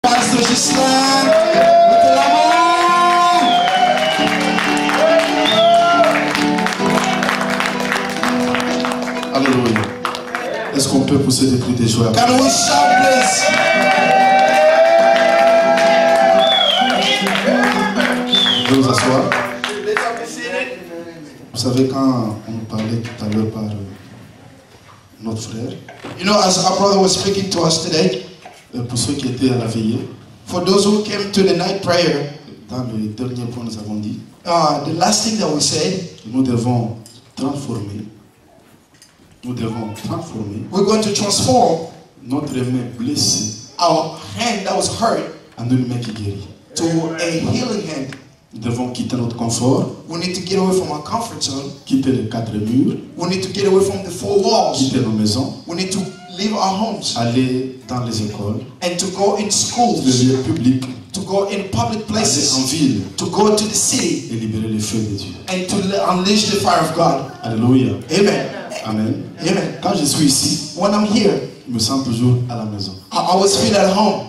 Pasteur Gislain, mettez la main. Alléluia. Est-ce qu'on peut pousser des cris de joie? Can we shout, please? Je vais vous asseoir. Vous savez, quand on parlait tout à l'heure par notre frère, You know, as our brother was speaking to us today, pour ceux qui étaient à la veillée, for those who came to the night prayer, dans le dernier point, nous avons dit the last thing that we said, que nous devons transformer we're going to transform notre main blessée our hand that was hurt en une main qui guérit. to a healing hand. Nous devons quitter notre confort, We need to get away from our comfort zone. quitter les quatre murs, We need to get away from the four walls. quitter nos maisons, We need to leave our homes aller dans les écoles, and to go in les schools, lieux publics, to go in public aller en places, ville to go to the city et libérer le feu de Dieu. and to unleash the fire of God. Alléluia. Amen. Amen. Amen. Quand je suis ici, When I'm here, je me sens toujours à la maison. I always feel at home.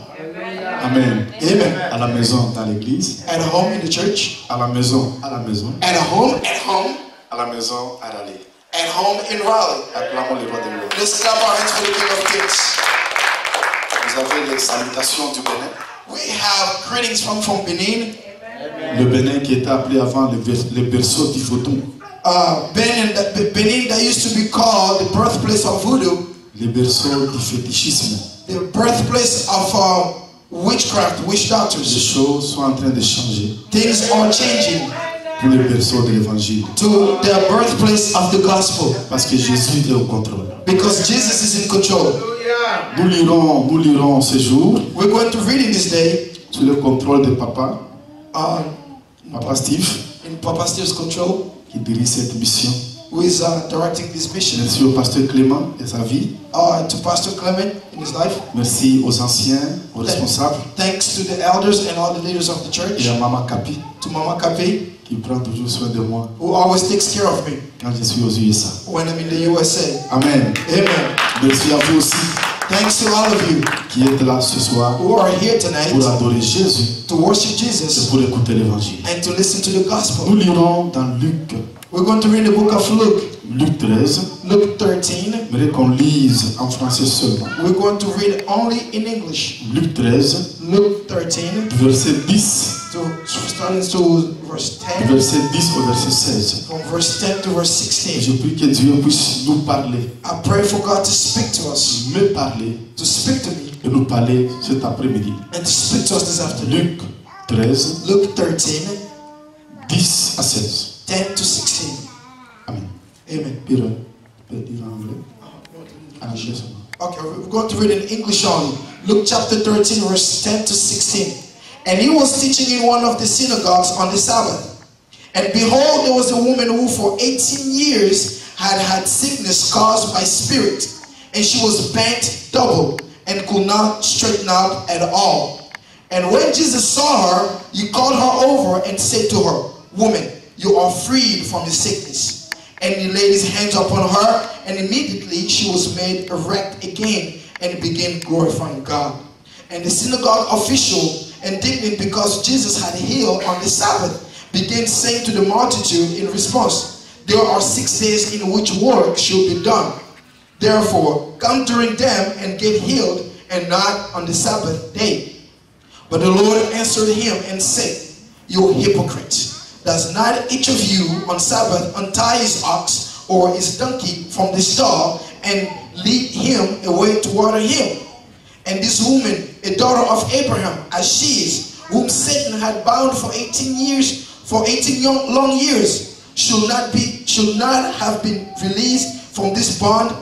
Amen. Amen. À la maison dans l'église, At home in the church, à la maison, à la maison, at home, à la maison, à l'aller. at home in Raleigh. Acclamons le roi des rois. Let's clap our hands for the King of Kings. Vous avez les salutations du Bénin. We have greetings from Benin. Le Bénin qui était appelé avant le berceau du Photon. Benin that used to be called the birthplace of voodoo, Le berceau du fétichisme. the birthplace of witchcraft, witch Les doctors. choses sont en train de changer Things are changing pour le berceau de l'évangile. to the birthplace of the gospel Parce que Jésus est au contrôle. because Jesus is in control. Nous lirons ce jour We're going to read in this day sous le contrôle de Papa Steve, in Papa Steve's control, qui dirige cette mission. who is directing this mission. Merci au pasteur Clément et sa vie. To Pastor Clement in his life. Merci aux anciens, aux responsables Thanks to the elders and all the leaders of the church. et à Maman Capi To Mama Kapi, qui prend toujours soin de moi who always takes care of me quand je suis aux USA. when I'm in the USA. Amen. Amen. Merci à vous aussi Thanks to all of you qui êtes là ce soir who are here tonight pour adorer Jésus to worship et Jesus pour écouter l'évangile. and to listen to the Nous gospel. lirons dans Luc, We're going to read the book of Luke, Luc 13. Luke 13. J'aimerais qu'on lise en français seulement. We're going to read only in English. Luc 13, Luke 13, verset 10, starting to verse 10, verset 10 au verset 16. from verse 10 to verse Et 16. je prie que Dieu puisse nous parler, I pray for God to speak to us, me parler to speak to me, et nous parler cet après-midi. and to speak to us this afternoon. Luc 13, Luke 13, 10 à 16. 10 to 16. Amen. Amen. Pierre, peut dire en anglais? En anglais seulement. Okay, we're going to read in English only. Luke chapter 13, verse 10 to 16. And he was teaching in one of the synagogues on the Sabbath. And behold, there was a woman who for 18 years had had sickness caused by spirit. And she was bent double and could not straighten up at all. And when Jesus saw her, he called her over and said to her, Woman, you are freed from your sickness. And he laid his hands upon her, and immediately she was made erect again and began glorifying God. And the synagogue official, indignant because Jesus had healed on the Sabbath, began saying to the multitude in response, There are 6 days in which work should be done. Therefore, come during them and get healed, and not on the Sabbath day. But the Lord answered him and said, You hypocrite! Does not each of you on Sabbath untie his ox or his donkey from the stall and lead him away to water him? And this woman, a daughter of Abraham, as she is, whom Satan had bound for 18 long years, should not have been released from this bond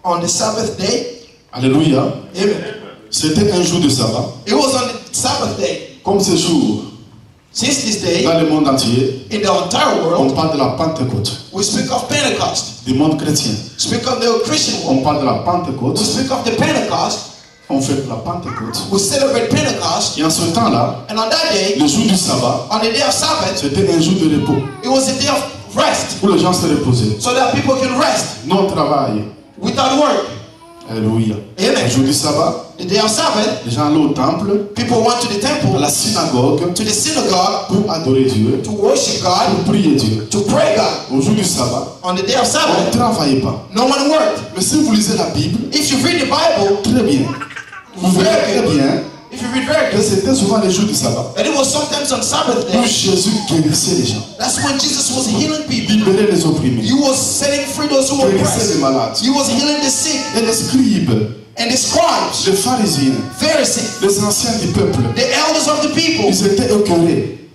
on the Sabbath day? Alléluia. Amen. C'était un jour de sabbat. It was on the Sabbath day. Comme ce jour, Since this day, dans le monde entier, in the entire on world, parle de la Pentecôte. we speak of Pentecost. Du monde chrétien, Speak of the Christian world. on parle de la Pentecôte. We speak of the Pentecost. On fait la Pentecôte. We celebrate Pentecost. Et en ce temps-là, And on that day, le jour du sabbat, on the day of Sabbath, c'était un jour de repos. it was a day of rest. Où les gens se reposaient. So that people can rest Non travail. without work. Alléluia. Amen. Le jour du sabbat, the day of Sabbath, les gens allaient au temple, people went to the à temple, la synagogue, to the synagogue, pour adorer Dieu, to worship God, pour prier Dieu. to pray God. Au jour du sabbat, On the day of on ne Sabbath, travaillait pas. no one worked. Mais si vous lisez la Bible, If you read the Bible, très bien, vous verrez très bien if you read very que good, c'était souvent les jours du sabbat and it was sometimes on Sabbath où day, Jésus guérissait les gens, that's when Jesus was healing people. libérait les opprimés, He was setting free those who were guérissait les oppressed. malades. He was healing the sick. Et les scribes, And the scribes, les pharisiens, Pharisees, les anciens du peuple, the elders of the people, ils étaient écœurés.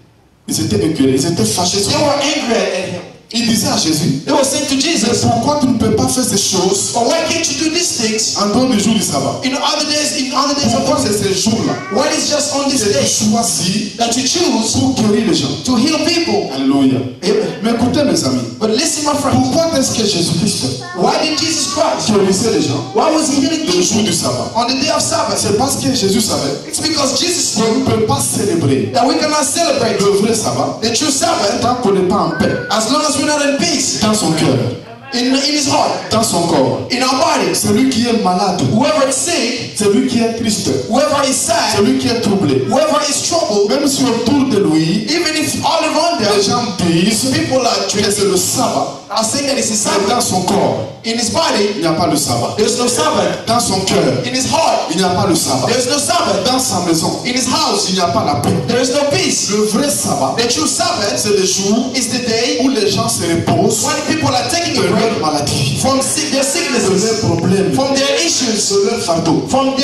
Ils étaient écœurés, ils étaient fâchés sur they lui. were angry at him. Ils disaient à Jésus, They were saying to mais Jesus, pourquoi tu ne peux pas faire ces choses but why can't you do these things en dehors du jour du sabbat? in other days of Pourquoi the c'est ces jours-là Why is just on this que tu day choisis that you choose pour guérir les gens? to heal people? Alléluia. Amen. Mais écoutez mes amis, But listen, my friends, pourquoi est-ce que Jésus-Christ why did Jesus Christ? guérissait les gens Why was he healing le jour people du sabbat? on the day of Sabbath? C'est parce que Jésus savait It's because Jesus qu'on knew ne peut pas célébrer that we cannot celebrate le vrai sabbat the true Sabbath tant qu'on n'est pas en paix as long as we're not in peace dans son cœur, in his heart, dans son corps. in our bodies. Celui qui est malade, Whoever is sick, celui qui est triste, whoever is sad, celui qui est troublé, whoever is troubled, même si autour de lui, even if all around les them gens disent people are que c'est le sabbat, are saying that it's his mais dans Sabbath, son corps, in his body il n'y a pas le sabbat. there's no Sabbath. Dans son cœur, In his heart il n'y a pas le sabbat. there's no Sabbath. Dans sa maison, In his house il n'y a pas la paix. there is no peace. Le vrai sabbat, The true Sabbath c'est le jour is the day où les gens se reposent when people are taking de a break leur maladie, from their de sicknesses, leurs problèmes, from their issues, de leur fardeau. from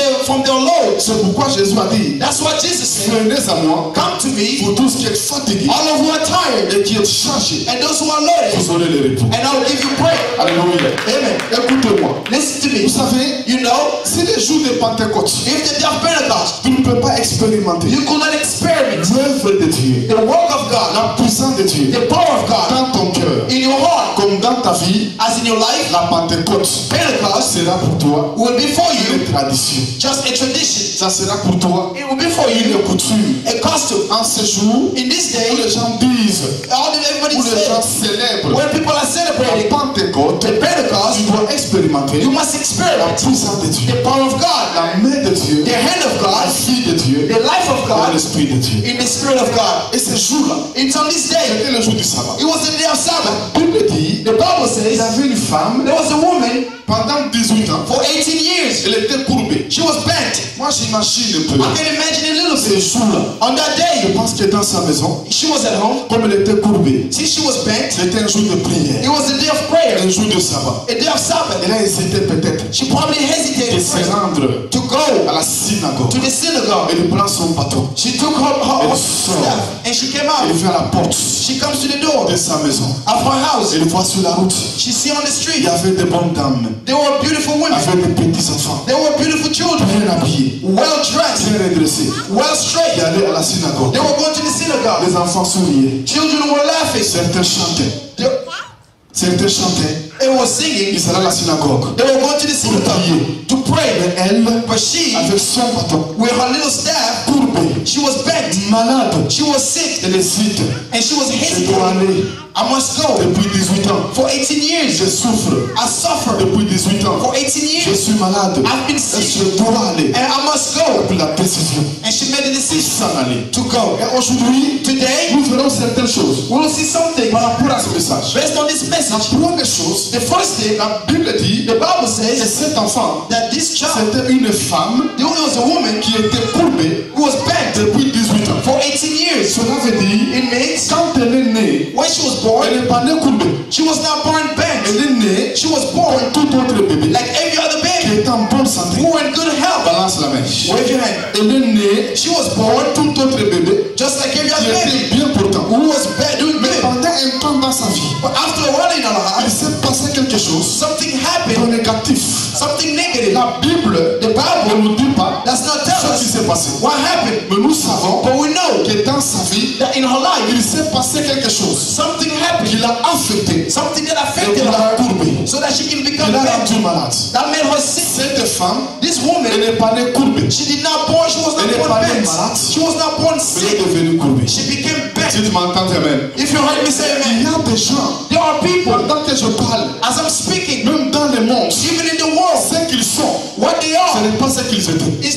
their loads. C'est pourquoi Jésus a dit, That's what Jesus said. venez à moi, Come to me, vous tous qui êtes fatigués all of who are tired, et qui êtes chargés, and those who are loaded, vous aurez le repos. and I will give you break. Alléluia. Amen. Écoutez-moi. Listen to Vous me. savez, You know, si les jours de Pentecôte, if the day of Pentecost, tu ne peux pas expérimenter you could not experiment l'œuvre de Dieu, the work of God, la puissance de Dieu, the power of God dans ton cœur, in your heart, comme dans ta vie, as in your life. la Pentecôte Pentecost sera pour toi will be for you une tradition. just a tradition. Ça sera pour toi It will be for you une coutume. a costume. En ce jour, In this où day, les gens disent, everybody où les gens says, célèbrent when people are la celebrating Pentecôte, the Pentecost, tu dois expérimenter you must la experiment puissance de Dieu, the power of God, la main de Dieu, the hand of la God, fille de Dieu, the life of et God, l'esprit de Dieu. in the Spirit of God. Et ce jour-là, It's on this day. c'était le jour du sabbat. It was the day of Sabbath. La Bible dit, The Bible il y says avait une femme, there was a woman pendant 18 ans, for 18 years. elle était courbée. She was bent. Moi, j'imagine un peu. I can imagine a little Ce bit. jour-là, On that je day, pense que dans sa maison, she was at home. comme elle était courbée, Since she was bent, c'était un jour de prière, it was a day of prayer, un jour de sabbat. a day of Sabbath. Elle a hésité peut-être She probably de hesitated se first rendre to à go la synagogue. to the synagogue. Elle prend son bâton. She took her Elle staff sort. and she came Elle out. vient à la porte She comes to the door de sa maison. of her house. Elle voit sur la route, She see on the il street y avait des bonnes dames, there were beautiful women. avec des petits enfants, There were beautiful children, bien habillés, well dressed, bien redressés. well Il straight. allait à la synagogue. They were going to the synagogue. Les enfants souriaient. Children were laughing. Certains chantaient. They were singing. Ils allaient à la synagogue. They were going to the synagogue to pray. Mais elle, But she, avec son bâton, with her little staff, courbée, she was bent. malade, She was sick. elle hésite. And she was Je dois hesitating. aller. I must go. Depuis 18 ans, For 18 years, je souffre. I suffered. Depuis 18 ans, For 18 je years, suis malade. I've been Et sick. je dois aller. And I must go. Puis la décision, And she made the decision s'en aller. to go. Et aujourd'hui, Today, nous verrons certaines choses we will see something par rapport à ce message. based on this La message. première chose, The first thing, la Bible dit the Bible que says cet enfant, that this child, c'était une femme there was a woman qui était courbée who was bent depuis 18 ans. for 18 years. Cela veut dire, It means quand elle est née, when she was born, elle n'est pas née courbée. she was not born bent. Elle est née She was born comme tout autre bébé like every other qui baby est en bonne santé. who were in good health. Balance la main. Wave your hand. Elle est née She was born comme tout autre bébé just like every qui other baby était bien portant. who was doing Mais good. pendant un temps dans sa vie, But after a while in her il life, s'est passé quelque chose something de happened, négatif. something negative. La Bible The ne Bible nous dit pas does not tell ce qui us s'est passé. what happened. Mais nous savons But we know que dans sa vie, that in her life, il s'est passé quelque chose something happened. qui l'a affecté Something that et affected qui l'a her courbé, so that she can qui become l'a bent. rendu malade. That made her sick. Cette femme, This elle woman, n'est pas née courbée, she did not born, she was not Elle est born pas née bent. malade. She was not born elle est sick. devenue courbée. She became Si bent. tu m'entends, amen. If you heard me say Il y amen, a des gens, there are people, pendant que je parle, as I'm speaking, même dans le monde, even in the world, ce qu'ils sont, what they ce are n'est pas ce qu'ils étaient. is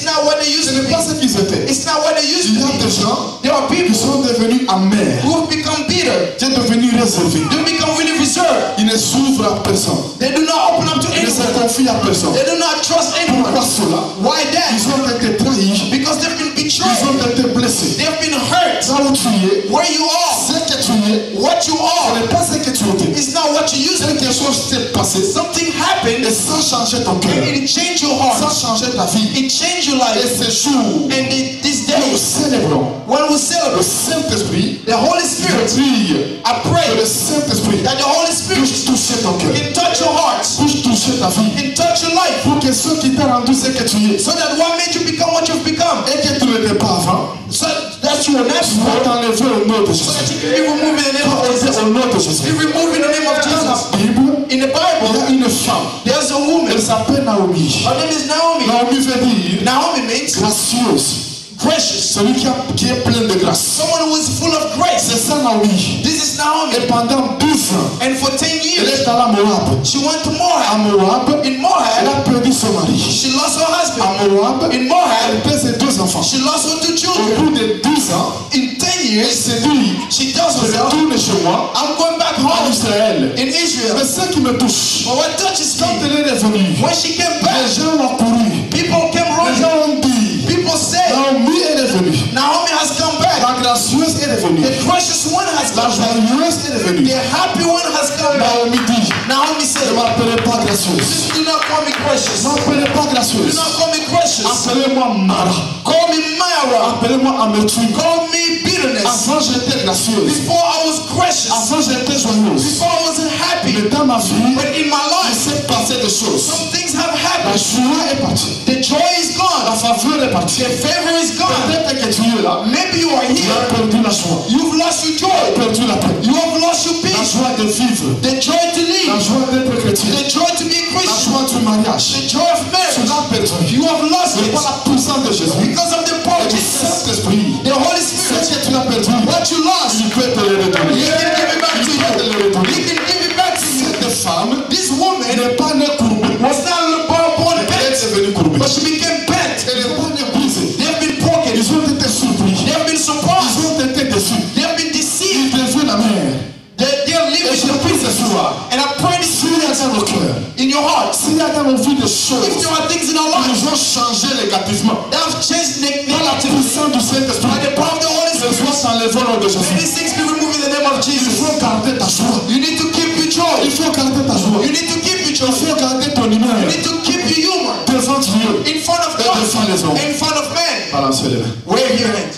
étaient. It's not what they used Il y to a be. des gens There are qui people sont devenus amers, who have become bitter. qui sont devenus réservés. They become really reserved. Ils ne s'ouvrent à personne. They do not open up to Ils ne se anyone. confient à personne. They do not trust anyone. Pourquoi cela? Why that? Ils ont été trahis. Because they've been Ils ont betrayed. été blessés. They've been hurt. Là où tu es, Where you are, ce que tu es, what you ce are, n'est pas ce que tu étais. is not what you used to be. Quelque chose s'est passé. Something Et happened ça changeait ton cœur. and it changed your Ça heart. changeait ta vie. It changed your Et life. ces jours, And this nous day, célébrons when we le celebrate Saint-Esprit. the Holy Je Spirit, prie I que pray le Saint-Esprit that the Holy Spirit puisse toucher ton cœur, can touch your heart, puisse toucher ta vie. can touch your life, Pour que ceux qui t'ont rendu ce que tu es, so that what made you become what you've become, et que tu n'étais pas avant, so that you were not va before, t'enlever au nom de so Jésus. that you can be removed in the name of Jesus. Au nom de Be Jésus. removed in the name of Dans Jesus. la Bible, In the il y Bible, a une femme. there's a woman. Elle s'appelle Naomi. Her name is Naomi. Naomi veut dire Naomi means gracieuse. gracious. Celui qui est plein de grâce. Someone who is full of grace. C'est ça Naomi. This is Naomi. Et pendant 12 ans, And for 10 elle years, est dans la Moab. she went to À Moab. Moab, In elle Moab, a perdu son mari. she lost her À husband. Moab, In Moab, elle perd ses 2 enfants. she lost her 2 Au children. bout de 12 ans, In 10 elle years, s'est dit, she tells je herself, retourne chez moi, I'm going back en home Israël. in Israel. Mais ce qui me touche, But what touches quand me, elle est revenue, when she came les back, gens ont couru. people came Les running. gens ont dit, People said, Naomi est revenue. Naomi has come back. La gracieuse est revenue. The gracious one has La come back. joyeuse est revenue. The happy one has come back. Naomi dit, Naomi ne said, m'appelez pas gracieuse. do not call me gracious. Ne m'appelez pas Do gracieuse. not call me gracious. Appelez-moi Mara. Call me Myra. Appelez-moi amertume. Call me bitterness. Avant j'étais gracieuse. Before I was gracious. Avant j'étais joyeuse. Before I wasn't happy. Mais dans ma vie, But in my il life, s'est passé des choses. some things have La happened. joie est partie. The joy is La gone. faveur est partie. The favor is gone. Peut-être que tu es là. Maybe you are Tu here. as perdu la joie. You've lost your Tu as joy. perdu la paix. You have lost your La peace. joie de vivre. The joy to La live. joie d'être chrétien. The joy to be a La Christian. joie du mariage. The joy of Tu marriage. l'as perdu. You have lost C'est it pas la puissance de Jésus. because of the power of Le Jesus. Saint-Esprit. The Holy Ce Spirit. que tu as perdu, What you lost, il peut te le redonner. He can give it back to Il peut te you. le redonner. He can give it back to you. Cette femme This woman n'est pas née courbée. was not born Elle est bent, devenue courbée. but she became bent. Elle n'est pas née brisée. They have been broken. Ils ont été surpris. They have been Ils surprised. ont été déçus. They have been Ils deceived. deviennent la mère. They are Et living je in the prie ce prison. soir, And I pray this s'il y a dans nos cœurs, in your heart. s'il y a dans nos vies des If choses there are things in our qui lives nous ont changé négativement, that have changed par la negatively puissance du Saint-Esprit, by the power of the Holy que Spirit, soit s'enlever au nom de may Jésus. these things be removed in the name of Il Jesus. faut garder ta joie. You need to keep your joy. Il faut garder ta joie. You need to keep your Il joy. faut garder ton You humeur need to keep your humor devant Dieu in front of et God, devant les hommes. in front of men. Balancez les mains. Wave your hand.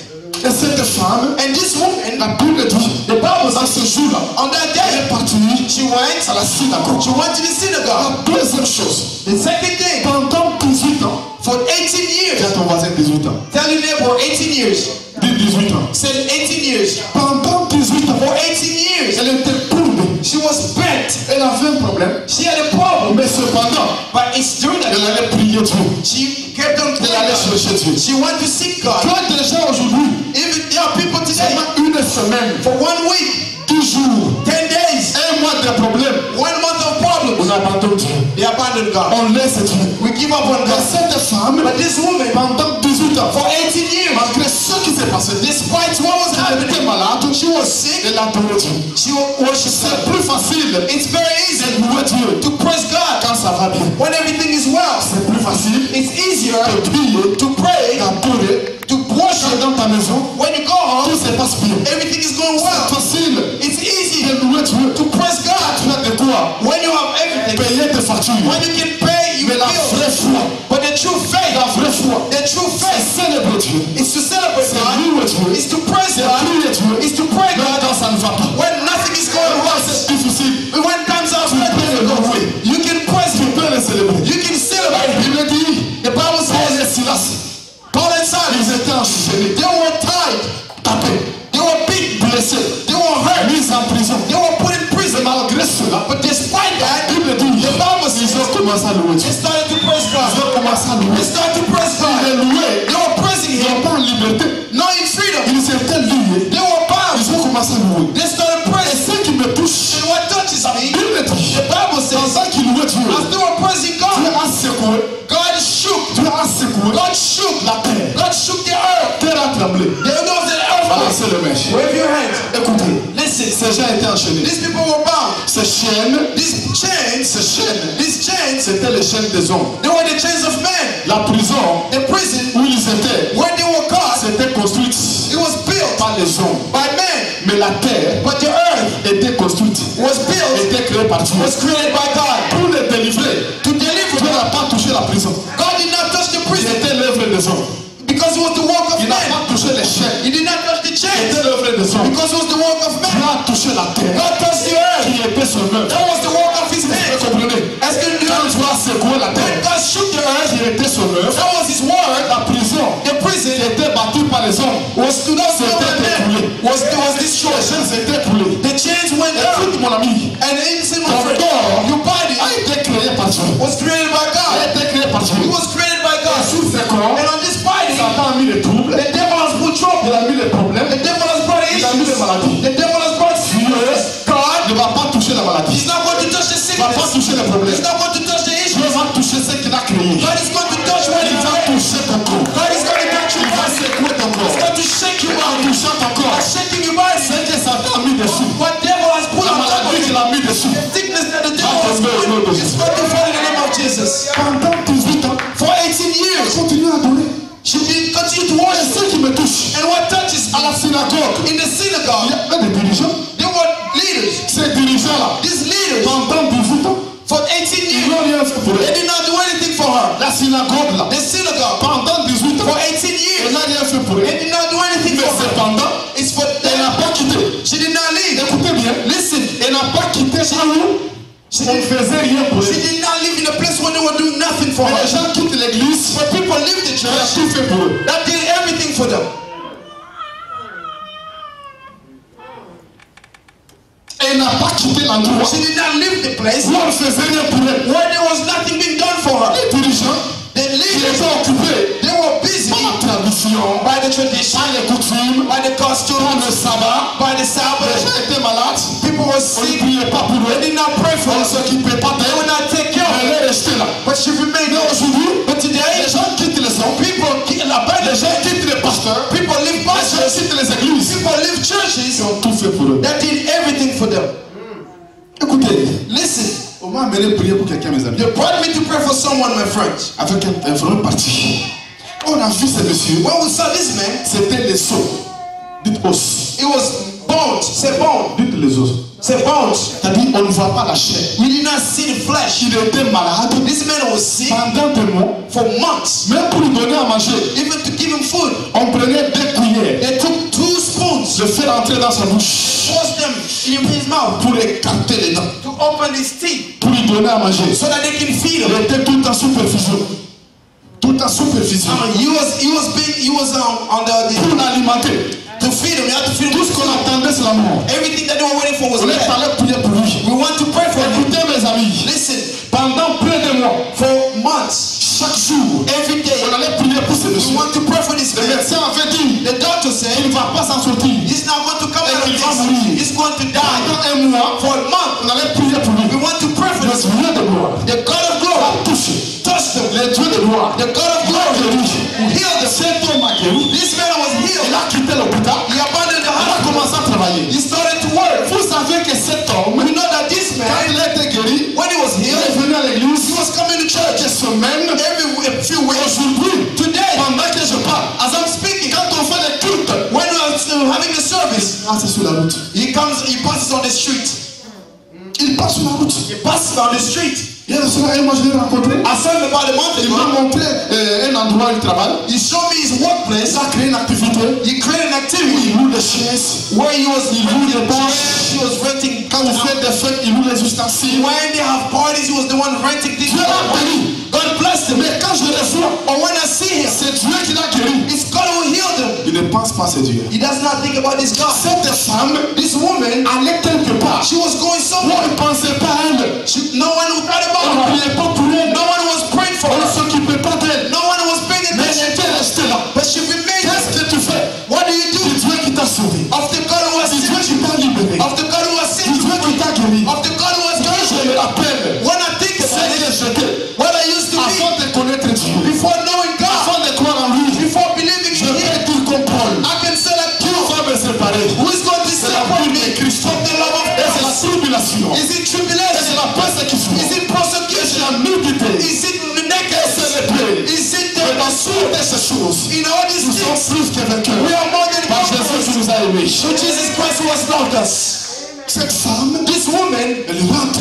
Et cette femme, And this woman, la Bible dit, the Bible dans says, ce jour-là, on that elle day, est partie she went à la synagogue. to the synagogue. La deuxième chose, The second thing, pendant 18 ans, for 18 dis à years, ton voisin 18 ans, tell your neighbor 18 years, dis 18 ans. said 18 years, Pendant 18 ans, for 18 years, elle était courbée. she was bent. Elle avait un problème, She had a problem, mais cependant, but it's during that elle allait prier Dieu. she kept on Elle allait praying. chercher Dieu. She went to seek God. Toi déjà aujourd'hui, Even there are people today, seulement une semaine, for 1 week, 10 jours, 10 days, 1 mois de problème, 1 month of on problems, abandonne Dieu. they abandoned God. On laisse Dieu. We give up on Mais God. cette femme, But this woman, pendant 18 ans, for 18 years, malgré ce qui s'est passé, despite what was elle était happening, malade, she was sick, elle adorait Dieu. she worshiped C'est God. plus facile It's very de easy louer Dieu to praise God quand ça va bien. when everything is well. C'est plus facile It's easier de prier, to pray, d'adorer. to Quand worship dans ta maison, when you go tout home, se passe bien. everything is going C'est well. facile It's easy de louer Dieu. to praise God Tu as de quoi when you have everything. payer tes factures. When you can pay, you Mais la feel. vraie foi, But the true faith, la vraie foi, the true c'est faith célébrer Dieu. is to celebrate C'est God, louer Dieu. is to praise C'est God, prier Dieu. is to pray Même God quand ça ne va pas. when nothing is going Quand right. c'est difficile, When times are tu peux le difficult, louer. you can praise Tu Him. peux le célébrer. You can celebrate. Il me dit, The Bible Paul says et Silas, Paul and Silas, ils étaient enchaînés, they were tied, tapés, they were beaten, blessés, they were hurt, mis en prison. they were put in prison. Malgré cela, But despite that, il me dit, the Bible ils says ont commencé à louer Dieu. they started to praise Ils God. ont commencé à They louer. started to praise Ils God. les louaient. They were praising Ils Him, n'ont pas en liberté. not in freedom. Ils étaient liés. They were bound. Ils ont commencé à louer. They started Et praising. ce qui me touche, And what touches me, il me dit, the Bible says, pendant qu'ils louaient Dieu, as they were praising Dieu God, a secoué, God shook. Dieu a secoué God shook. la terre. God shook the earth. tremblé. There was an earthquake. Balancez le main. Wave your hands. Écoutez, Listen. ces gens étaient enchaînés. These people were bound. Ces chaînes, These chains, c'était les chaînes des hommes. they were the chains of men. La prison The prison où ils étaient, where they were caught, c'était construite it was built par les hommes. by men. Mais la terre But the earth était construite, was built, était créée par Dieu. was created by God. Pour les délivrer, To deliver Dieu them. n'a pas touché la prison. God did not touch the prison C'était l'œuvre des hommes. because it was the work of Il n'a men. pas touché les chaînes. He did not touch the chains C'était l'œuvre des hommes. because it was the work of Dieu men. a touché la terre God touched the earth. qui était son œuvre. That was the work of his Vous hands. comprenez? Est-ce que Dieu, Quand Dieu a secoué la when terre God shook the earth, qui était son œuvre, that was his word. la prison The prison qui était battue par les hommes was stood up by men. Was les destroyed. chaînes étaient écoulées. The chains went Écoute down. mon ami, And innocent ton friend, corps your body a été créé par Dieu. was created by A God. été créé par Dieu. It was created by God. Sur ce corps, And on this body, Satan a mis les troubles, the devil has put trouble. il a mis les problèmes, The devil has brought il a mis issues. les maladies. The devil has brought sickness. God ne va pas toucher la maladie. He's not going to touch the Il ne va pas sickness. toucher les problèmes. He's not going to touch the Dieu issues. va toucher ce qu'il a créé. God is going to touch what Il he va made. toucher ton corps. God is going to touch your Il va body. secouer ton He's corps. going to shake you En out. touchant ton corps, By shaking your body. ce que Satan a mis dessus, What devil has put la on top of maladie you. qu'il a mis dessus, The sickness that the devil has put is going to fall in the name of Jesus. pendant 18 ans, For 18 years, continue à adorer. she did continue to Et worship. ce qui me touche, And what touches à la synagogue, in the il synagogue, y a des dirigeants. they were leaders. Ces dirigeants-là, These leaders, pendant 18 ans, for 18 ils years, n'ont rien fait pour they elle. did not do anything for her. La synagogue, là, The synagogue, pendant 18 ans, for 18 elle years, n'a rien fait pour they elle. did not do anything Mais for her. cependant, It's for elle n'a them. pas quitté. She did not leave. Écoutez bien, Listen, elle n'a pas quitté chez nous. she On ne did, faisait rien pour she elle. did not live in a place where they were doing nothing for Mais her. les gens quittent l'église, But people leave the elle a church tout fait pour eux. that did everything for them. Elle n'a pas quitté l'endroit She did not leave the place où on ne faisait rien pour elle. where there was nothing being done for her. Les dirigeants The qui leaders, étaient occupés they were busy par la tradition, by the tradition, par les coutumes, by the par costume, le sabbat. by the Les Sabbath. gens étaient malades, People were on ne sick. priait pas pour They eux, did not pray for on ne her. s'occupait pas They would d'elle. not take care of Elle her. est restée là. But she remained Mais there. aujourd'hui, But today, les gens quittent les hommes, people les gens quittent les pasteurs, people leave les gens pastors, quittent les églises. people leave churches Ils ont tout fait pour eux. that did everything for them. Écoutez, Listen, on m'a amené prier pour quelqu'un, mes amis, they brought me to pray for someone, my friends. avec un vrai parti. On a vu ce monsieur, When we saw this man, c'était les os. Dites os. it was bones. Say bone. Dites les os. Say bones. C'est-à-dire, on ne voit pas la chair. We did not see the flesh. Il était malade This man was sick pendant des mois. for months. Même pour lui donner à manger, Even to give him food, on prenait 2 cuillères, they took 2 spoons, le faire entrer dans sa bouche forced them in his mouth pour écarter les dents, to open his teeth pour lui donner à manger. so that they can feed Il him. était tout en supervision. Tout en supervision. He was on the Pour l'alimenter. to feed him. You have to feed him. Tout ce qu'on attendait, c'est la mort. Everything that they were waiting for was On est death. allé prier pour lui. We want to pray for him. Écoutez, mes amis, Listen, pendant près de mois, for months, chaque jour, every day, on allait prier pour ce we monsieur. want to pray for this Le man. médecin avait dit The doctor qu'il said ne va pas s'en sortir. he's not going to come out of Il va this. mourir. He's going to die. Pendant un mois, For a month, on allait prier pour lui. we want to pray for Le this. Dieu de gloire The God of va glory toucher. touched him. Le Dieu de gloire The God of va glory guérir. healed him. Cet homme a guéri. This man was Il healed. a quitté l'hôpital. He abandoned the Il a hospital. commencé à travailler. He started to work. Vous savez que cet homme, We know that this quand man, il a été guéri, when he was il est healed, venu à l'église. he was coming to church Quelques semaines, a few weeks. aujourd'hui, Today, pendant que je parle, as I'm speaking, quand on fait les cultes, when we're still having the service, ah, c'est sur la route. he passes on the street. Il passe sur la route. He passes on the street. Il y a cela, et moi je l'ai rencontré. I saw him about a month Il m'a ago. montré un endroit où il travaille. He showed me his workplace. Il a créé une activité. He created an Il activity loue les chaises. where he was loue les renting porches. chairs, he was renting. Quand vous faites des fêtes, il loue les ustensiles. When they have parties, he was the one renting things. Dieu l'a béni. God blessed him. Mais quand je le vois, But when I see him, c'est Dieu qui l'a guéri. it's God who healed him. Il ne pense pas à c'est Dieu. He does not think about this God. Cette femme This woman, allait quelque part. she was going On somewhere. ne pensait pas à elle. No one who thought On ne about her. priait pas pour elle. No one was praying for On ne her. s'occupait pas d'elle. No one was paying Mais elle attention. était restée là. But she remained. Qu'est-ce que tu fais? What do you do? C'est Dieu qui t'a sauvé. Of the God who has C'est Dieu saved qui you. t'a libéré. Of the God who has C'est saved Dieu qui you. t'a guéri. Of the God who has Quand je given me you. rappelle, When I think c'est about que it, j'étais what I used to avant be, de connaître Dieu, before knowing God, avant de croire en lui, before believing je in vais Him, dire comme Paul. séparer Who is going to de separate l'amour me de Christ? from the love of Et c'est la Christ? tribulation. Is it Et c'est tribulation? la persécution. Is it Et c'est persecution? la nudité. Is it Et c'est nakedness? l'épée. Is it Et dans the toutes ces choses, in all these nous sommes things? plus que vainqueurs. We are more than Par Jésus qui conquerors nous a aimés. through Jesus Christ who has loved us. Cette femme, This woman, elle rentre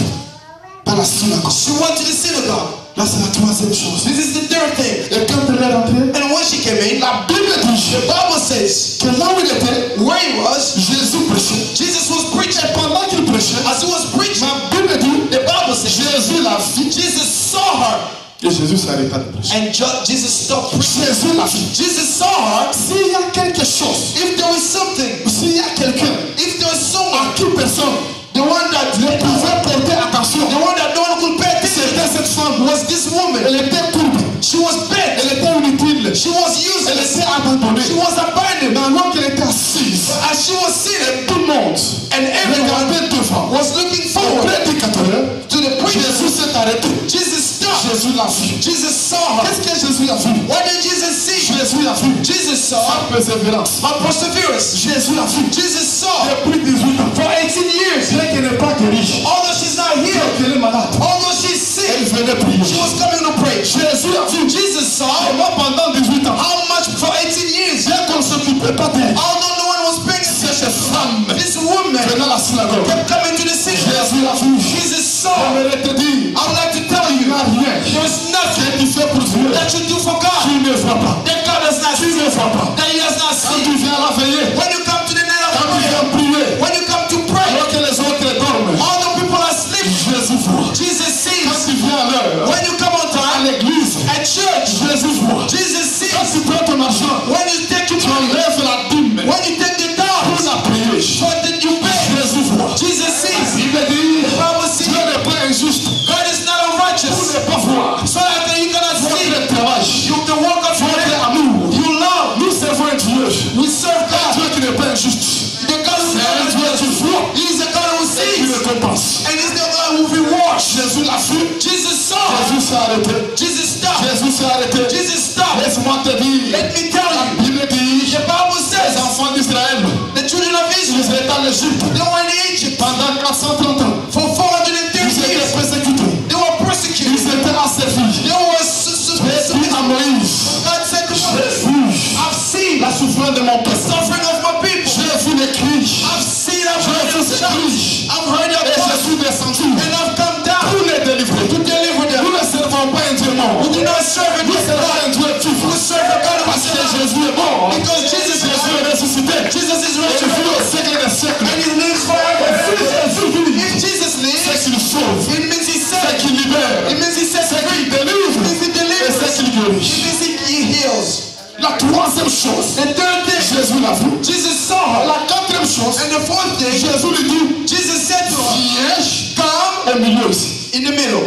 dans la synagogue. she went to the synagogue. Là, c'est la troisième chose. This is the third thing. Et quand elle est rentrée, And when she came in, la Bible dit the Bible says que là où il était, where he was, Jésus prêchait. Jesus was preaching. Et pendant qu'il prêchait, As he was preaching, la Bible dit, the Bible says Jésus l'a vu. Jesus saw her. Et Jésus s'arrêta de prêcher. And Jesus stopped preaching. Jésus l'a vu. Jesus saw her. S'il y a quelque chose, If there was something, s'il y a quelqu'un if there was à someone, qui personne the one that ne pouvait porter attention, the one that no one could pay attention c'était cette femme. was this woman. Elle était courbe. She was bent. Elle était inutile. She was Elle useless. était abandonnée. She was abandoned. Mais alors qu'elle était assise, As she was sitting, tout le monde and everyone regardait devant. was looking Au forward prédicateur, to the preacher. Jésus s'est arrêté. Jesus stopped. Jésus l'a vu. Jesus saw her. Qu'est-ce que Jésus a vu? What did Jesus see? Jésus a vu Jesus saw sa persévérance. her perseverance. Jésus a vu Jesus saw her depuis 18 ans. for 18 years. Bien qu'elle n'est pas guérie, Although she's not bien healed, qu'elle est malade, although she's elle sick, venait prier. she was coming to pray. Jésus a vu Jesus saw comment pendant 18 ans, how much for 18 years. bien qu'on ne s'occupait pas d'elle, Although no one was paying cette attention, femme this woman venait à la synagogue. kept coming to the synagogue. Jésus l'a vu. Jesus saw. J'aimerais te dire, I would like to tell il you, n'y a rien there's nothing que tu fais pour Dieu. that you do for God Tu ne vois pas. that God does not Tu see, ne vois pas. that He has not Quand seen. tu viens à la veillée, When you come to the night of quand tu prayer, viens prier, when you come to pray, alors que les autres dorment, all the people are asleep. Jésus voit. Jesus Quand sees. tu viens à l'heure, When you come on à time l'église, at church, Jésus voit. Jesus Quand sees. tu prends ton argent, When you take your tu money, enlèves la dîme when you take the pour tithes, la prière. what did you pay? Jésus voit. Jesus sees. Il veut dire, The Bible Dieu says n'est pas injuste God is not pour unrighteous, ne pas voir so that you cannot see votre travail, you the work of your votre hand. amour. You love. Nous servons un Dieu. We serve Un God. Dieu qui n'est pas injuste. The God who C'est un never Dieu qui voit He is the God who et qui sees, récompense. and He's the God who rewards. Jésus l'a vu. Jesus saw. Jésus s'est arrêté. Jesus stopped. Jésus s'est arrêté. Jesus stopped. Laisse-moi te dire. Let me tell La you, Bible dit, the Bible les says enfants d'Israël, the children of ils Israel, étaient en Égypte they were in Egypt pendant 430 ans. for 430 Ils étaient years. persécutés. They were Ils persecuted. étaient asservis. They were J'ai dit à Moïse, God said to j'ai Moses, vu I've seen la souffrance de mon the peuple. suffering of my people. J'ai vu les cris. I've seen, I've J'ai heard vu your ces shouts. cris. I've heard your Et je voice. suis descendu And I've come down pour les délivrer. to deliver them. Nous ne servons pas un Dieu mort. We do not serve a Nous dead servons God. un Dieu We vivant. serve a God who Parce is que alive. Jésus est mort. Because Jesus is Jésus est alive. ressuscité. Jesus is Et il vit resurrected. au siècle des siècles. And He lives forever. Si Jésus vit, If Jesus c'est lives, qu'il sauve, it means He c'est saves. qu'il libère, It means He sets c'est free. qu'il délivre It means He et delivers. c'est qu'il guérit. It means He heals. La troisième chose, The third thing, Jésus l'a vu. Jesus saw her. La quatrième chose, And the fourth thing, Jésus lui dit, Jesus said to her, viens come au milieu ici. in the middle.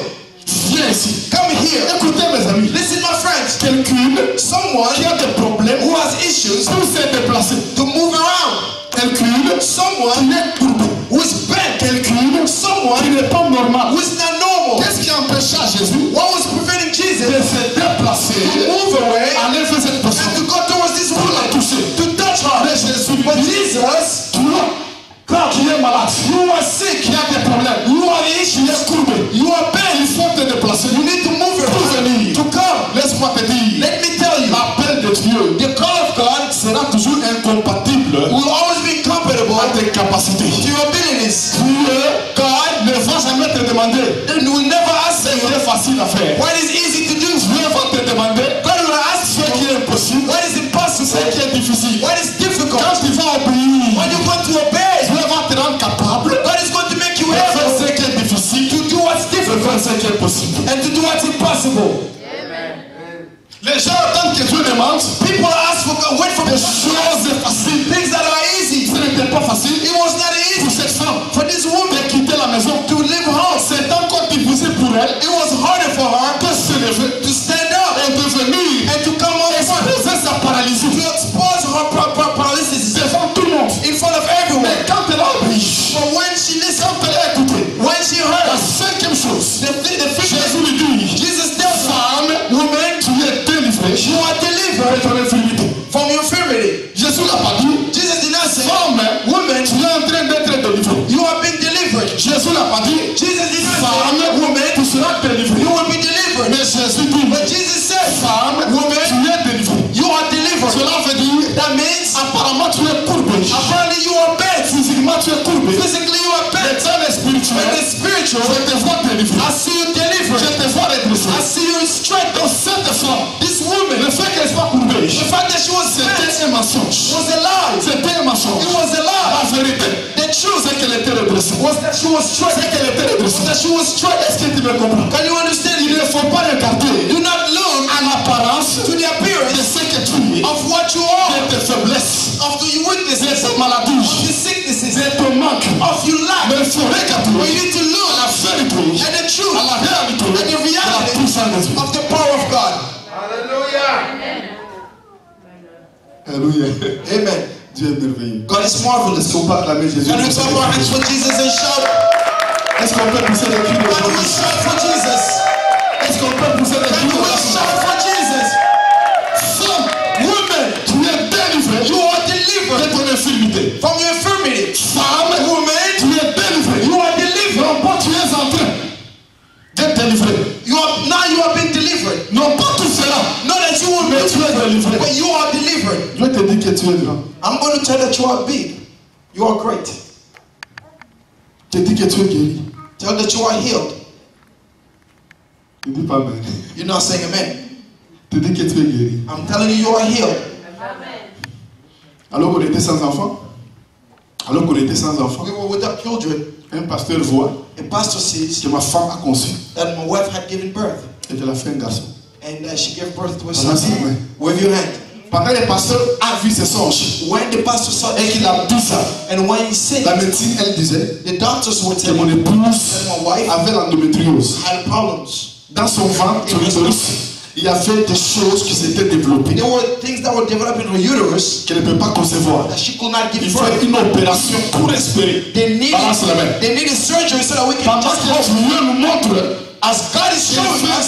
Viens ici. Come here. Écoutez mes amis, Listen, my friends. quelqu'un Someone qui a des problèmes who has issues pour se déplacer. to move around. Quelqu'un Someone qui est courbé. who is bent. Quelqu'un qui Someone n'est pas normal. who is not normal. Qu'est-ce qui empêcha Jésus What was preventing de Jesus se déplacer, to move away aller vers cette and personne to go towards this pour la woman, toucher? to touch her? Mais Jésus lui But dit, Jesus, toi qui es malade, you are sick. qui as des problèmes, You are the qui issue. es courbé, You are il bent. faut te déplacer. You need to move Pour around venir. to come. Laisse-moi te dire, Let me tell you, l'appel de Dieu the call of God sera toujours incompatible will always be compatible à tes capacités. to your abilities. Dieu, God ne va jamais te demander And will never ask ce you qui est facile à faire. what is easy to do. Dieu va te demander God will ask ce qui you est impossible, what is ce impossible, qui est difficile. what is difficult. Quand tu vas obéir, When you go to obey, Dieu va te rendre capable God is going to make you de faire able ce qui est difficile, to do what's de difficult faire ce qui est possible. and to do what's impossible. Les gens attendent que Dieu demande People ask for God, wait for des God, choses faciles. things that are easy. Ce n'était pas facile It was not pour easy cette femme for this woman de quitter la maison. to leave home. C'est encore difficile pour elle It was harder for her de se lever to stand up et de venir and to come on front, exposer sa paralysie to expose her paralysis devant tout le monde. in front of everyone. Mais quand elle a obéi, But when she listened, quand elle a écouté, when she la heard, cinquième chose, the fifth Jésus lui dit, Jesus tells her, femme, woman, tu es délivrée you are de delivered ton infirmité. from your infirmity. Jésus n'a pas dit, Jésus n'a pas dit, Jesus did not femme, say, woman, tu seras délivrée. you will be delivered. Mais Jésus dit, But Jesus said, femme, woman, tu es délivrée. you are delivered. Cela veut dire, That means, apparemment tu es courbé. apparently you are bent. Physiquement tu es courbé. Physically you are Mais bent. dans le spirituel, In the spiritual, je te vois délivré. I see you delivered. Je te vois redressé. I see you in strength. Donc cette femme, This woman, le fait qu'elle soit courbée, the fact that she was bent c'était un mensonge. was a lie. C'était un mensonge. It was a lie. La vérité, The truth c'est qu'elle était redressée. was that she was straight. C'est qu'elle était redressée. That she was straight. Est-ce que tu me comprends? Can you understand? Il ne faut pas regarder Do not look à l'apparence to the de appearance ce que tu es, of what you are, de tes faiblesses, of the de weaknesses, tes maladies, of the sicknesses, de ton manque. of your lack. Mais il faut But regarder you need to à look la vérité, at the truth, à la réalité, at the de la reality puissance de Dieu. of the power of God. Alléluia. Amen. Dieu est merveilleux. God is marvelous. Est-ce qu'on peut acclamer Jésus? Can we clap our hands for Jesus and shout? Est-ce qu'on peut pousser des cris de Can we joie? shout for Jesus? Est-ce qu'on peut pousser des Can cris de we joie? shout for Jesus? Femme, Woman, tu es délivré you are de delivered ton infirmité. from your infirmity. Femme, Woman, tu es délivré. you are delivered. Non pas tu es en train d'être délivré. Now you have been delivered. Non pas tu seras. Not that you will be Mais tu es délivré. but you are delivered. Je te dis que tu es grand. I'm going to tell that you are big. You are great. Je te dis que tu es guéri. Tell that you are healed. Je dis pas amen. You're not saying amen. Je te dis que tu es guéri. I'm telling you, you are healed. Alors qu'on était sans enfant. Alors qu'on était sans enfant. We were without children. Un pasteur voit A pastor sees que ma femme a conçu. that my wife had given birth. Et qu'elle a fait un garçon. And she gave birth to a Pendant son. 6 mois. Wave your hand. Pendant que le pasteur a vu ses songes. When the pastor saw Et it, qu'il a dit ça. and when he said, La médecine, elle disait the doctors were que telling mon me épouse that my wife avait l'endométriose. had problems. Dans son ventre, il y avait des choses qui s'étaient développées There were things that were developing in her uterus qu'elle ne peut pas concevoir. that she could not give Il faut birth. une opération pour espérer. They Balance la main. needed surgery so that we can Pendant just que hope. Dieu nous montre As God is showing us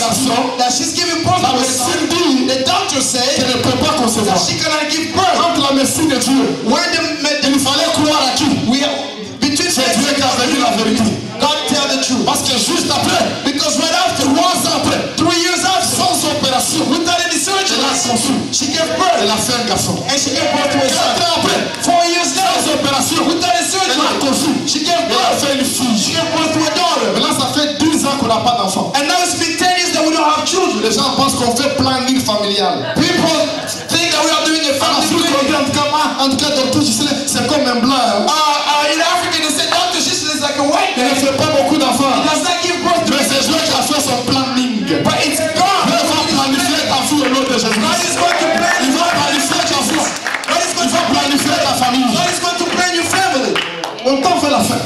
that she's giving birth la to a son, médecine dit the doctor said qu'elle ne peut pas concevoir. that she cannot give birth. Entre la médecine de Dieu, When il fallait croire à qui? we are between C'est Dieu qui a révélé la vérité. God tell the truth. Parce que juste après, Because right after, 3 ans après, 3 years after, sans opération, without any surgery, elle a conçu. she gave birth Elle a fait un garçon. and she gave birth to a 4 son. ans après, 4 years sans later, opération, without any elle surgery, a conçu. she gave Elle a birth. fait une She fille. gave birth to a daughter. Maintenant, ça fait 10 ans qu'on n'a pas d'enfant. And now it's been 10 years that we don't have children. Les gens pensent qu'on fait planning familial. People think that we are doing a En family Afrique, on dit planning. en tout cas, docteur Gisèle, c'est comme un blanc. In Africa, they say Dr. Gisele is like a white Il ne man. fait pas beaucoup d'enfants. He does not give birth to Mais c'est Dieu qui a fait son planning. Dieu but it's God. va planifier ta vie au nom de God Jésus. is going to plan. Il va planifier ta vie. God is going Il va to plan. planifier ta famille. God is going to plan your family. On t'en fait la fin.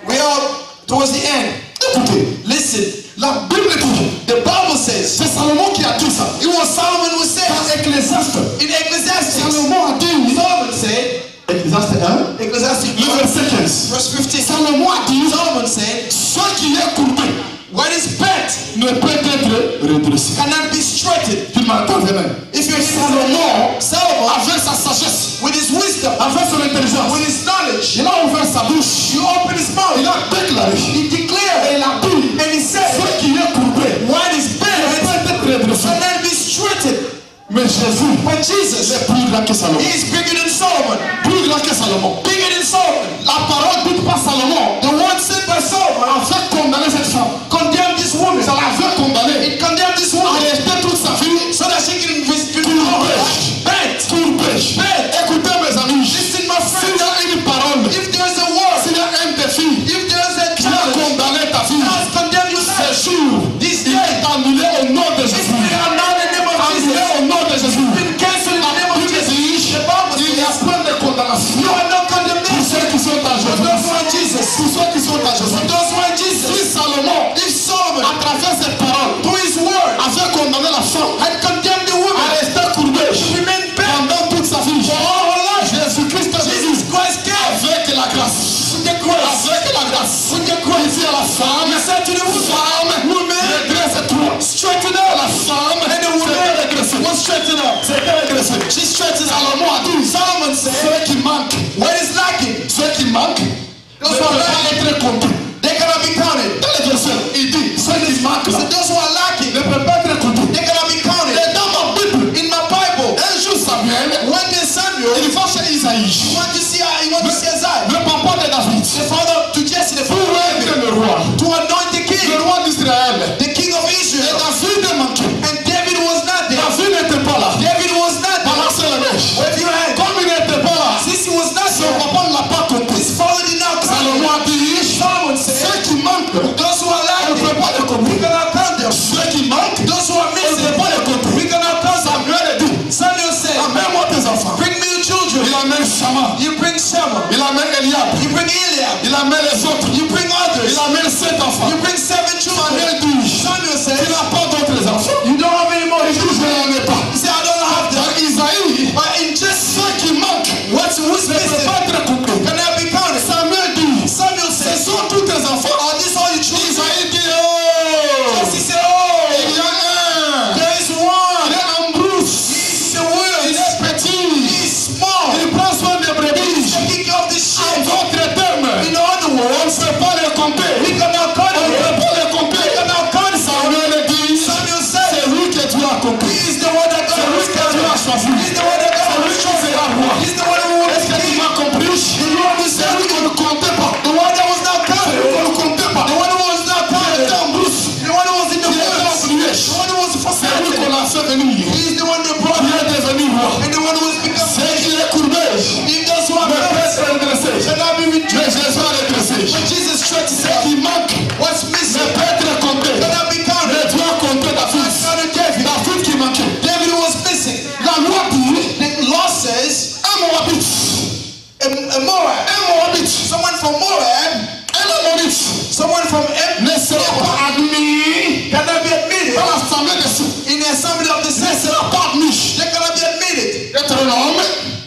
We are towards the end. Écoutez, Listen, la Bible dit, the Bible says, c'est Salomon qui a dit ça. it was Solomon who said Dans Ecclésiaste, in Ecclesiastes. Salomon a dit, Solomon said, Ecclésiaste 1, Ecclesiastes le verset 15. verse 15. Salomon a dit, Solomon said, ce qui est courbé what is bent ne peut être redressé. cannot be straightened. Tu m'entends vraiment? If you're Salomon, Solomon, avec sa sagesse, with his wisdom, avec son intelligence, with his knowledge, il a ouvert sa bouche, he opened his mouth, il a déclaré, he declared, et il a dit, and he said, ce qui est courbé what is ne bent peut être redressé. cannot be straightened. Mais Jésus But Jesus, est plus grand que Salomon. he is bigger than Solomon, Plus grand que Salomon. bigger than Solomon. La parole dite par Salomon The word said by Solomon a fait condamner cette femme. condemned this woman. Ça l'a fait condamner. It condemned this A woman rester toute sa vie. so that she can Courbé. bent. Courbé. Bent. Écoutez mes amis. Listen, my S'il friend. y a une parole, If there's a word, s'il y a un défi if there's a qui a challenge condamné ta vie, that has condemned your ce life, jour, this il day, est annulé au nom de it's Jésus. been announced in the name of Annulé Jesus. au nom de Jésus. Been cancelled in the name of Bible Jesus. dit, The Bible il y a says, plein de condamnation you are not pour condemned. ceux qui sont à For those who Jésus. are Jesus. Pour ceux qui sont à For Jésus. those who are Si Jesus. Salomon, If Solomon, à travers cette parole, through his word, avait condamné la femme had condemned the à woman, rester courbée remain bent pendant toute sa vie, for all her life, Jésus-Christ Jesus Christ came avec la grâce. with the grace. Avec la grâce. With the grace. Il dit à la femme, He said to the femme, woman, redresse-toi. straighten up. La femme, And the woman c'était redressé. was straightened up. C'était redressé. She straightened up. Salomon a dit, Solomon said, ce qui manque, what is lacking? ce qui manque, ne Those peut who are pas lacking, être compris. they They cannot be counted. Dans les versets, il dit, ceux qui manquent là, So those who are lacking, ne peuvent pas être comptés. they cannot be counted. Et dans ma Bible, In my Bible, un jour Samuel, one day Samuel, il va chez Isaïe, you want to see Isaiah, le papa de David, the father to Jesse, the pour father of être David, le roi, to anoint the king, le roi d'Israël. the king of Et Israel. David est manqué. And David was not there. David n'était pas là. David was not there. Balancez la mèche. Wave your hand. Comme il n'était pas là, Since he was not son there, papa ne l'a pas compté. his father did not count Salomon him. a dit, Solomon said, ceux qui manquent, those who are on ne peut lacking, pas les we compter. cannot count them. Ceux qui manquent, Those who are on ne missing, peut pas les compter. we cannot count them. Samuel a dit, Samuel said, amène-moi tes enfants. bring me your children. Il amène Shama, You bring Shammah. il amène Eliab, You bring Eliab. il amène les autres, You bring others. il amène 7 enfants. You bring 7 Samuel children. dit, Samuel tu said, n'as pas d'autres enfants. you don't have any more Il dit, je children. n'en ai pas. He said, I don't have them. Dans Isaïe, But in just ceux qui manquent who's ne peuvent missing pas être comptés. cannot be counted. Samuel dit, Samuel ce said, sont tous tes enfants. are these all your children? Isaïe dit, oh, Yes, he said, oh, il y a un. there is Il one. est en brousse. He's the Il wheels. est petit. He's small. Il prend soin des brebis. Taking care of the En sheep. d'autres termes, In other on ne words, peut pas les compter. we cannot count On ne him. peut pas les compter. We cannot count him. Samuel dit, Samuel said, c'est lui que tu as compté. he is the one that C'est God lui has que tu as counted. choisi. He's the one that God C'est lui has qui chosen. sera roi. He's the one who will Est-ce be que tu king. m'as compris? Do you understand? C'est lui qu'on ne comptait pas. The one that was not C'est lui counted. qu'on ne comptait pas. The one who was not Il counted. était en brousse. The one who was in the Il était en woods. brioche. The one who was C'est lui qu'on forsaken. a fait venir. He's the one that brought Il him. est devenu roi. And the one who has become C'est qui est courbé. If those who are Ne peut blessed être redressé. cannot be Mais redeemed. Jésus a redressé. But Jesus tried to Ce say, qui manque what's ne missing peut être compté. cannot be counted. Mais tu as compté David. I counted David. David qui manquait. David was missing. La loi dit, The law says, un Moabite, a Moab, someone from Moab, someone from ne sera pas admis cannot be admitted dans l'assemblée des saints. in the assembly of the Ne saints. sera pas admis. They cannot be admitted. Deutéronome,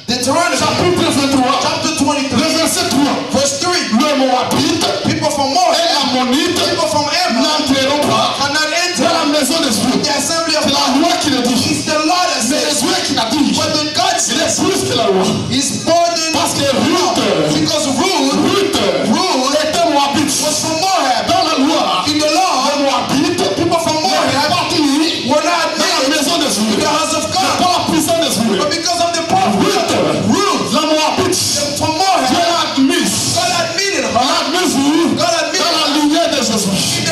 Deuteronomy chapitre 23, chapter le 23, verset 3. verse 3. Le Moabite People from et Moab, l'Ammonite people from Ammon n'entreront pas cannot dans enter la maison des cieux. the assembly of C'est la God. loi qui le dit. It's the law that Mais says, Dieu qui l'a dit. but the God Il est says plus que la loi. is more than Parce que law. Ruth Because Ruth était Moabite. was from Moab. Dans la loi, In the les law, Moabites people from n'ont Moab pas admis were not dans la admitted maison des to cieux. the house of God. Pas la puissance des cieux. But because of the power of God, Ruth La Moabite, from Dieu Moab, l'a admise. God admitted On her. l'a admise où? God admitted Dans la her lignée de Jésus.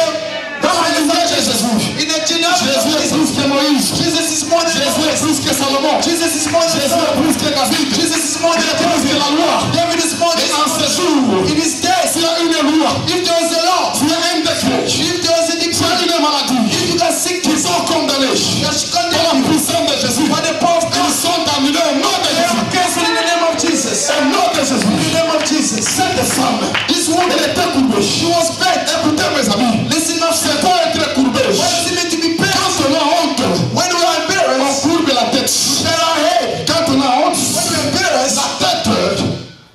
Dans la lignée de Jésus. in the genealogy of Jésus est Jesus. plus que Moïse. Jesus is more than Jésus est Moses. plus que Salomon. Jesus is more than Jésus est Solomon. plus que David. Jesus is more Il est than plus que David. la loi. David is more Et en than ce jour, in his day. s'il y a une loi, If there is a law, s'il y a un décret, if there is a s'il y a decree, une maladie, if you got qui sickness, sont condamnés that should par la condemn you puissance de Jésus, by the power of ils God. sont annulés au nom de They Jésus. are cancelled in the name of Jesus. Au nom de Jésus. In the name of Jesus. Cette femme, This woman, elle était courbée. she was bent. Écoutez mes amis, Listen up, c'est sir. quoi être courbé? What does it mean to be bent? Quand on a honte, When we are on embarrassed, courbe la tête. bend our head. Quand on a honte, When we are embarrassed, la tête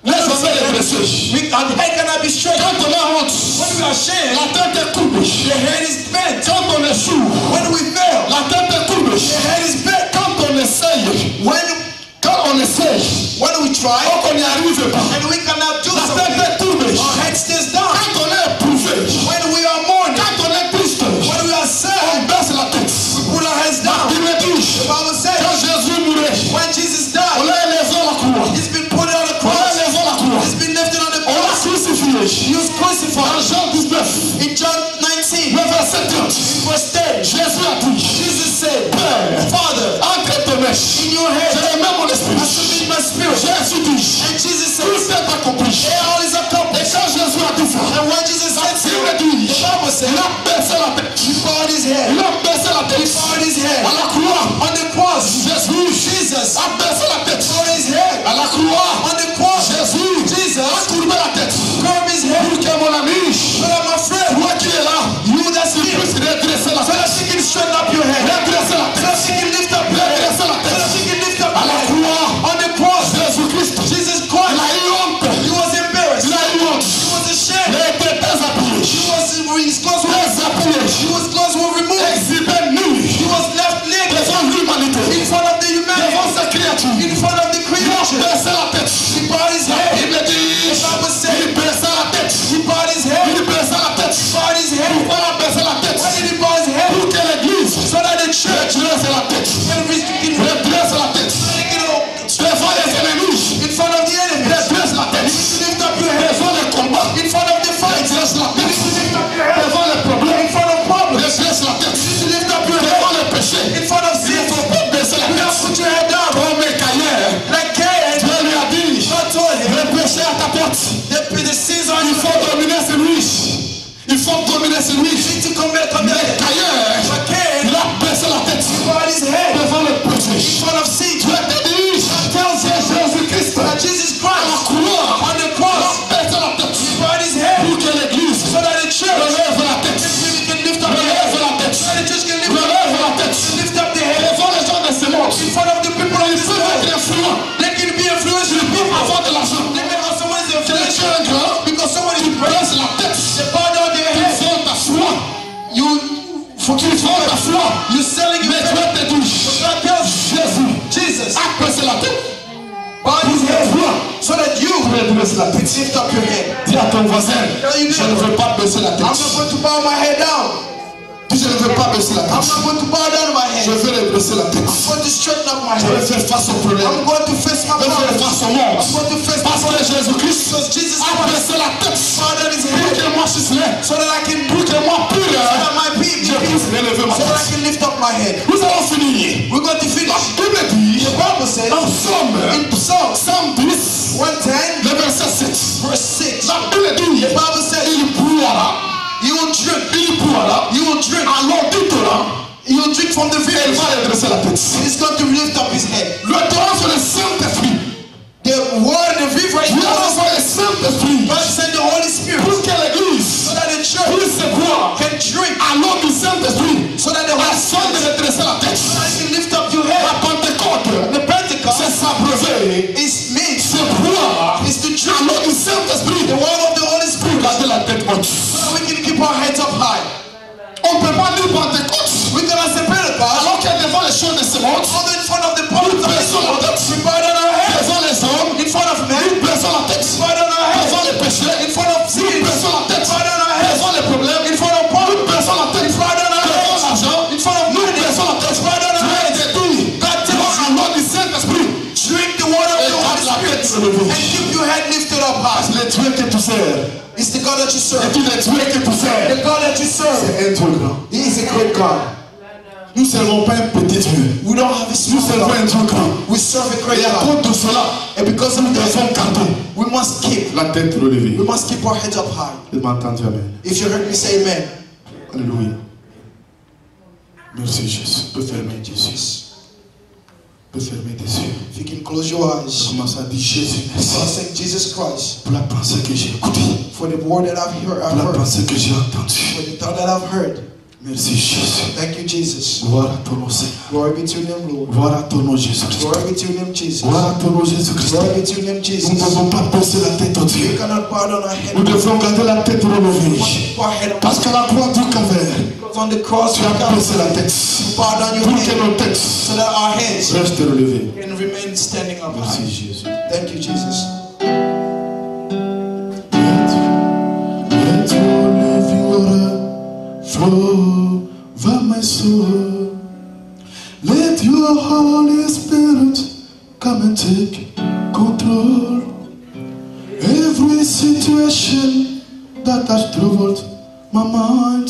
laisse jamais les blessés. our head cannot be straight. Quand on a honte, When we are ashamed, la tête est courbée. the head is bent. Quand on échoue, When we fail, la tête est courbée. the head is bent. Quand on essaye, When on essaye, we try on n'y arrive pas. and we cannot do La tête something, est courbée. our head stays down. Quand on est éprouvé, When we are mourning, quand on est triste, when we are on sad, baisse la tête. we put our heads down. Il me dit, The Bible quand says, Jésus mourait, when Jesus on died, l'a élevé à la croix. he's been put on the On l'a cross. élevé à la croix. He's been lifted on the On l'a cross. crucifié. He was Dans crucified. Jean 19, In John 19, le verset 30, verse 10, Jésus a dit, Jesus said, Père, Father, entre tes mains, in your je hand, remets mon I esprit. submit my spirit. Jésus dit, And Jesus tout said, est accompli. all is Et accomplished. quand Jésus a dit ça, And when Jesus said so, il me the dit, Bible said, il a baissé la tête. he bowed his head. Il a baissé la tête. He bowed his À head. la croix, On the cross, Jésus Jesus a baissé la tête. bowed his head. À la croix, On the cross, Jésus Jesus a courbé la tête. curved his head. Pour que mon ami, So that my friend, toi qui es là, you that's tu here, puisses redresser la so that tête. she can straighten up your head. Redresser la So tête. that she can lift up your head. Redresser la So that tête. she can lift up À your la head. croix, On the cross, Jésus-Christ, Jesus il Christ, a eu honte. he was embarrassed. Il a eu honte. He was Il ashamed. a été déshabillé. His clothes were Déshabillé. his clothes were removed. Exhibé nu. He was left naked Devant l'humanité. in front of the Devant humanity, sa créature. in front of the Il a creation. baissé la péché à ta porte. The sins are Il faut dominer celui. Il faut dominer celui. You need to combat on Mais that. Caïn, But Cain, il a baissé la tête he bowed his head devant le in péché. front of sin. Tu as dit, Tells c'est him Jésus-Christ. that Jesus À la Christ croix, on the il cross, a baissé la tête he bowed his head pour que l'église so that the church relève la tête. can lift up the head. Relève la tête. So that the church can lift up, Relève la tête. lift up the head Devant les gens de ce monde. in front of the people of Il this faut world. être influent. They can be influenced with people. Avoir de l'argent. They can have someone is Tu es influential grand. because someone Tu is great. baisses la tête. They bow down their Tu head. vends ta foi. You Faut qu'il vende ta foi. you selling your Mais tu faith. vas te dire, God tells Jésus Jesus, a baissé la tête. bow his head Toi, so that you tu vas baisser la tête. lift up your head. Dis à ton voisin, je ne veux pas baisser la I'm tête. not going to bow my head down. Dis, je ne veux pas baisser la I'm tête. not going to bow down my Je head. veux le baisser la tête. I'm going to straighten up my Je vais head. faire face au problème. I'm going to face my Je vais faire problems. face au monde. I'm going to face my Parce que problems. Jésus-Christ Because Jesus a Christ baissé la tête. bowed down his Pour head que moi je suis là. so that I can Pour que moi pur, so that my people je puisse relever ma so that I tête. can lift up my head. Nous allons finir. We're going to La finish. Bible dit, The Bible says en Somme, in Psalm 110, 110 le verset 7. verse 6, La Bible dit, the Bible says il boira, you will drink, il boira, you will drink, alors du torrent, you will drink from the il river. va redresser la tête. He's going to lift up his head. Le torrent, c'est le Saint-Esprit. The word, the river is Dieu a God. envoyé le Saint-Esprit God sent the Holy Spirit pour que l'Église so that the church puisse boire can drink, à l'eau du Saint-Esprit so that the Holy afin de Spirit redresser la tête. can lift up your La head. Pentecôte, The Pentecost c'est s'abreuver, is meant c'est boire is to à drink l'eau du Saint-Esprit the word of the Holy pour Spirit garder la tête haute. so that we can keep our heads up high. On ne peut pas dire Pentecôte We cannot say Pentecost alors qu'il y a devant les choses de ce monde, although in front of the prophets of this world, we bow down our heads devant les hommes, in front of men, nous baissons la tête, we bow down our heads devant les péchés, in front of nous sin, baissons la tête, we bow down our heads devant les problèmes, in front of nous poverty, baissons la tête, we bow down our devant heads l'argent, in front of nous money, baissons la tête. we bow down our Dieu heads. a dit, God tells bois à you, l'eau du Saint-Esprit, drink the word of et the Holy garde la tête Spirit relevée. and keep your head lifted up high. Le Dieu que tu sers, It's the God that you serve. et tout le Dieu que tu sers, The God that you serve. c'est un Dieu grand. He is a great God. Nous ne servons pas un petit Dieu, We don't have a nous small servons un God. Dieu grand. We serve a great Et à God. cause de cela, And because of nous that, devons garder we must keep. la tête relevée. We must keep our heads up high. Il m'a entendu, amen. If you heard me say amen. Alléluia. Merci Jésus. Peut fermer tes yeux. Peut fermer tes yeux. If you can close your eyes. Commence à dire Jésus, merci Start saying Jesus Christ pour la pensée que j'ai écoutée, for the word that I've pour la heard, pensée que j'ai entendue. for the thought that I've heard. Merci Jésus. Thank you, Jesus. Gloire à ton nom Seigneur. Glory be to your name, Lord. Gloire à ton nom Jésus-Christ. Glory be to your name, Jesus. Gloire à ton nom Jésus-Christ. Glory be to your name, Nous Jesus. ne devons pas baisser la tête au We Dieu. cannot bow down our head. Nous devons garder la tête We relevée. must keep our head up. Parce qu'à la croix du Calvaire, Because on the cross, tu we as have baissé la tête bow down your pour que head nos têtes so that our heads restent relevées. can remain standing up Merci high. Jésus. Thank you, Jesus. Let your living water flow over my soul. Let your Holy Spirit come and take control. Every situation that has troubled my mind,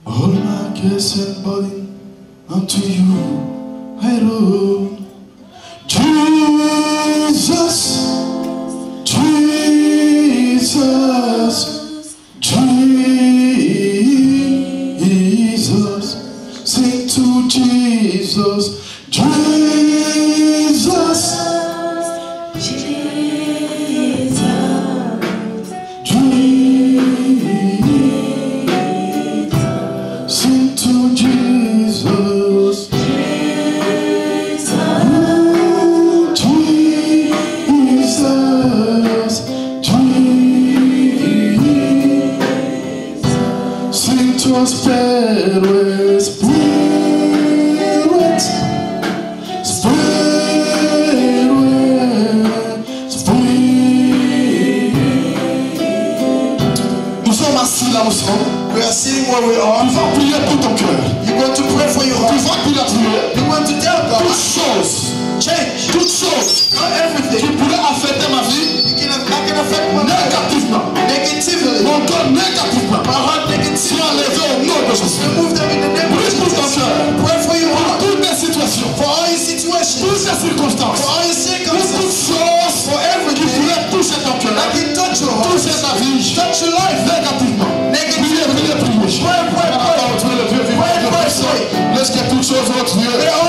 all my cares and burden unto you I roll. Jesus, Jesus, Jesus, sing to Jesus, Jesus, sing to Jesus, Jesus, sing to us, Spirit, Spirit, Spirit, Spirit. Nous sommes assis là où nous sommes. We are sitting where we are. Tu vas prier pour ton cœur. You're going to pray for your Tu heart. vas prier à Dieu. You're going to tell God, Toutes choses, change. toutes choses Not qui everything. pourraient affecter ma vie That can affect my life négativement, negatively. mon cœur négativement, My heart negatively. sois enlevé au nom de Jésus. Remove them in the name of Prie pour ton Jesus. cœur. Pray for your Pour heart. toutes les situations, For all your situations. toutes les circonstances, For all your pour toutes circumstances. choses For qui everything pourraient toucher ton Touch your life. Négativement. Negatively. Priez. Pray. Let's get toutes choses autres. There are